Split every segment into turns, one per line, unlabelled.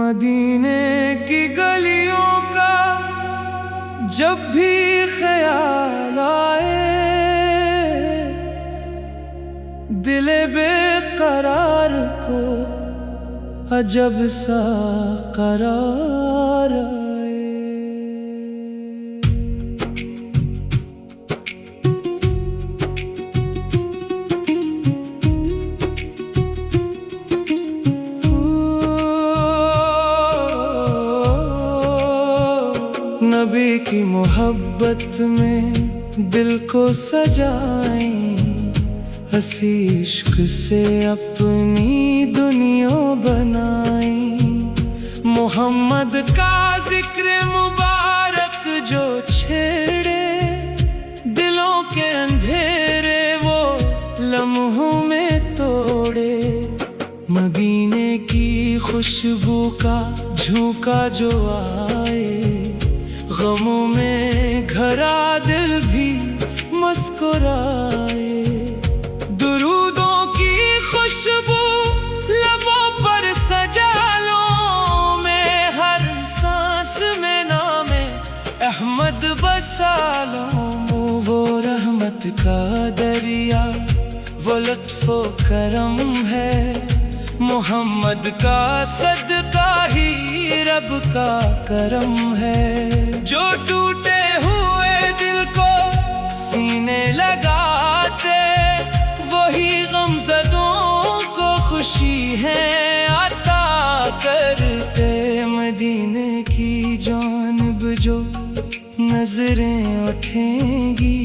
मदीने की गलियों का जब भी ख्याल आए, दिले बेकरार को अजब सा करार आए। नबी की मोहब्बत में दिल को सजाएं, हंसी इश्क से अपनी दुनिया बनाएं। मोहम्मद का जिक्र मुबारक जो छेड़े, दिलों के अंधेरे वो लम्हों में तोड़े। मदीने की खुशबू का झोंका जो आए, गमों में घरा दिल भी मुस्कुराए। दुरूदों की खुशबू लबों पर सजा लो, मैं हर सांस में नामे अहमद बसा लो। वो रहमत का दरिया, वो लुत्फ़ो करम है, मोहम्मद का सदका ही रब का करम है। जो टूटे हुए दिल को सीने लगाते, वही गमज़दों को खुशी है अता करते। मदीने की जानिब जो नजरें उठेंगी,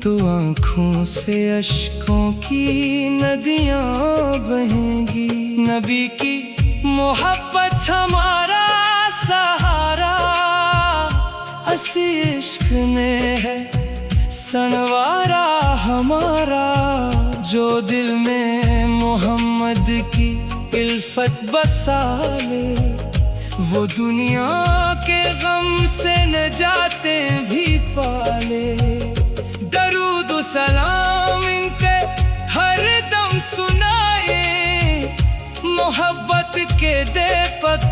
तो आँखों से अश्कों की नदियाँ बहेंगी। नबी की मोहब्बत हमारा सहारा, हंसी इश्क ने है सनवारा हमारा। जो दिल में मोहम्मद की इल्फत बसा ले, वो दुनिया के गम से नजाते भी पाले। दरूद सलाम इन पे हर दम सुनाए, मोहब्बत के दीपक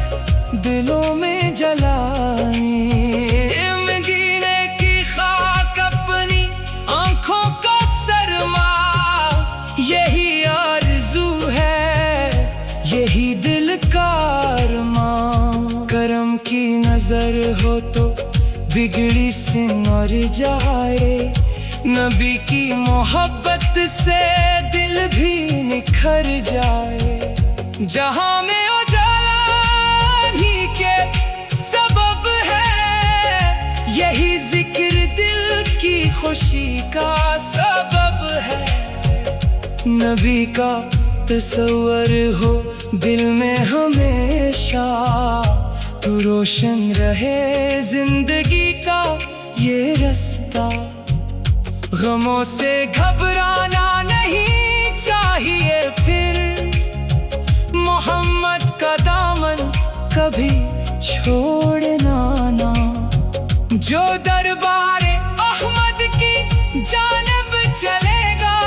दिलों में जलाए। मदीने की खाक अपनी आंखों का सरमा, यही आरज़ू है, यही दिल का अरमां। करम की नजर हो तो बिगड़ी सिंवर जाए, नबी की मोहब्बत से दिल भी निखर जाए। जहां में उजाला ही के सबब है, यही जिक्र दिल की खुशी का सबब है। नबी का तस्वर हो दिल में हमेशा, तो रोशन रहे जिंदगी का ये रास्ता। गमों से घबराना नहीं चाहिए फिर, मोहम्मद का दामन कभी छोड़ना ना। जो दरबारे अहमद की जानब चलेगा,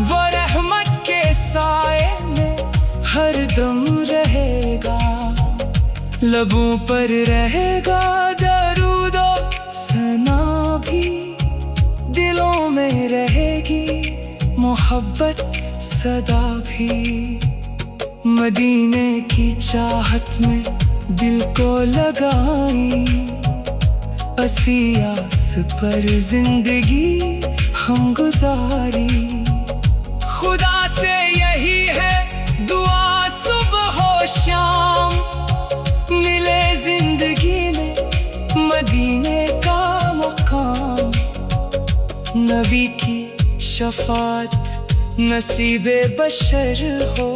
वो रहमत के साए में हर दम रहेगा। लबों पर रहेगा दरूदो सना भी, दिलों में रहेगी मोहब्बत सदा भी। मदीने की चाहत में दिल को लगाई, असी आस पर जिंदगी हम गुजारी। खुदा से यही है दुआ सुबह हो शाम, मिले जिंदगी में मदीने का मकाम। नबी की शफात नसीबे बशर हो,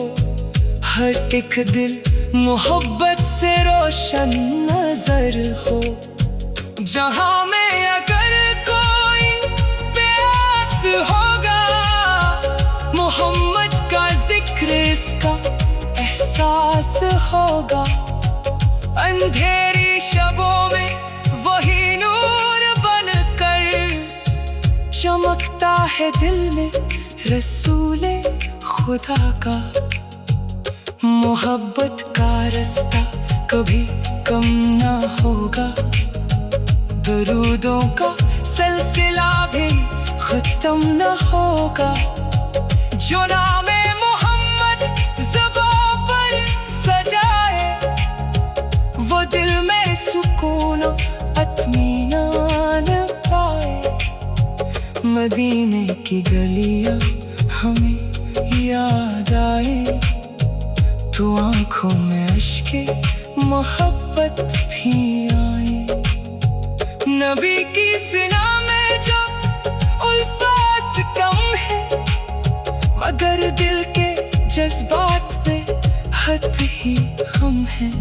हर एक दिल मोहब्बत से रोशन नजर हो। जहां में अगर कोई प्यास होगा, मोहम्मद का जिक्र इसका एहसास होगा। अंधेरी शबों में है दिल में रसूले खुदा का। मोहब्बत का रास्ता कभी कम ना होगा, दरूदों का सिलसिला भी खत्म न होगा। जो नामे मोहम्मद ज़बां पर सजाए, वो दिल में सुकून इत्मीनान पाए। मदीने की गलियां हमें याद आए, तो आंखों में अश्के मोहब्बत भी आए। नबी की सीना में जो उल्फास कम है, मगर दिल के जज्बात में हद ही हम हैं।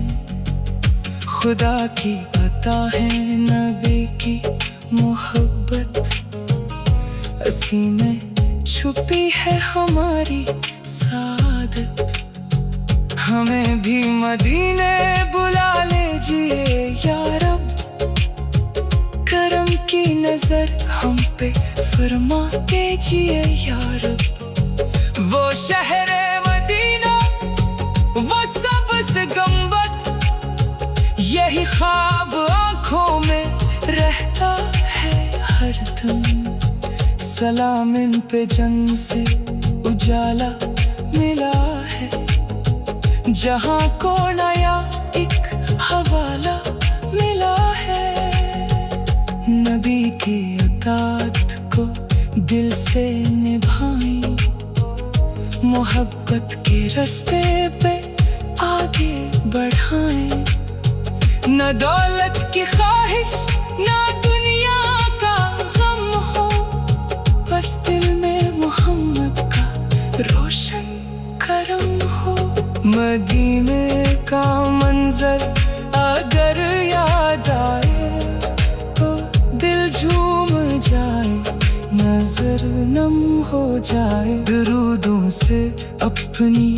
खुदा की अता है नबी की मोहब्बत, असी में छुपी है हमारी सादत। हमें भी मदीने बुला लीजिए या रब, करम की नजर हम पे फरमा दीजिए या रब। वो शहरे मदीना, वो सबसे गंबद, यही ख्वाब आंखों में रहता है हरदम। सलाम इन पे जन्नत से उजाला मिला है, जहां को नया एक हवाला मिला है। नबी की अताअत को दिल से निभाएं, मोहब्बत के रास्ते पे आगे बढ़ाएं। न दौलत की ख्वाहिश न दुनिया का गम हो, बस दिल में मोहम्मद का रोशन करम हो। मदीने का मंजर अगर याद आए, तो दिल झूम जाए, नजर नम हो जाए। दरूदों से अपनी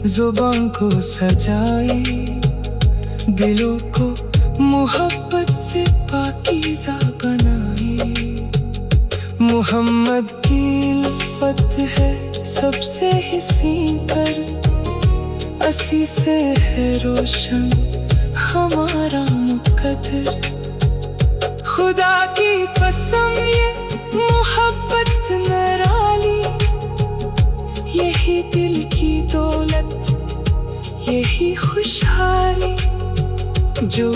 जुबान को सजाए, दिलों को मोहब्बत से पाकीज़ा बनाए। मुहम्मद की उल्फत है सबसे हसीन पर, असी से है रोशन हमारा मुकद्दर। खुदा की कसम ये मोहब्बत निराली, यही दिल की दौलत, यही खुशहाली जो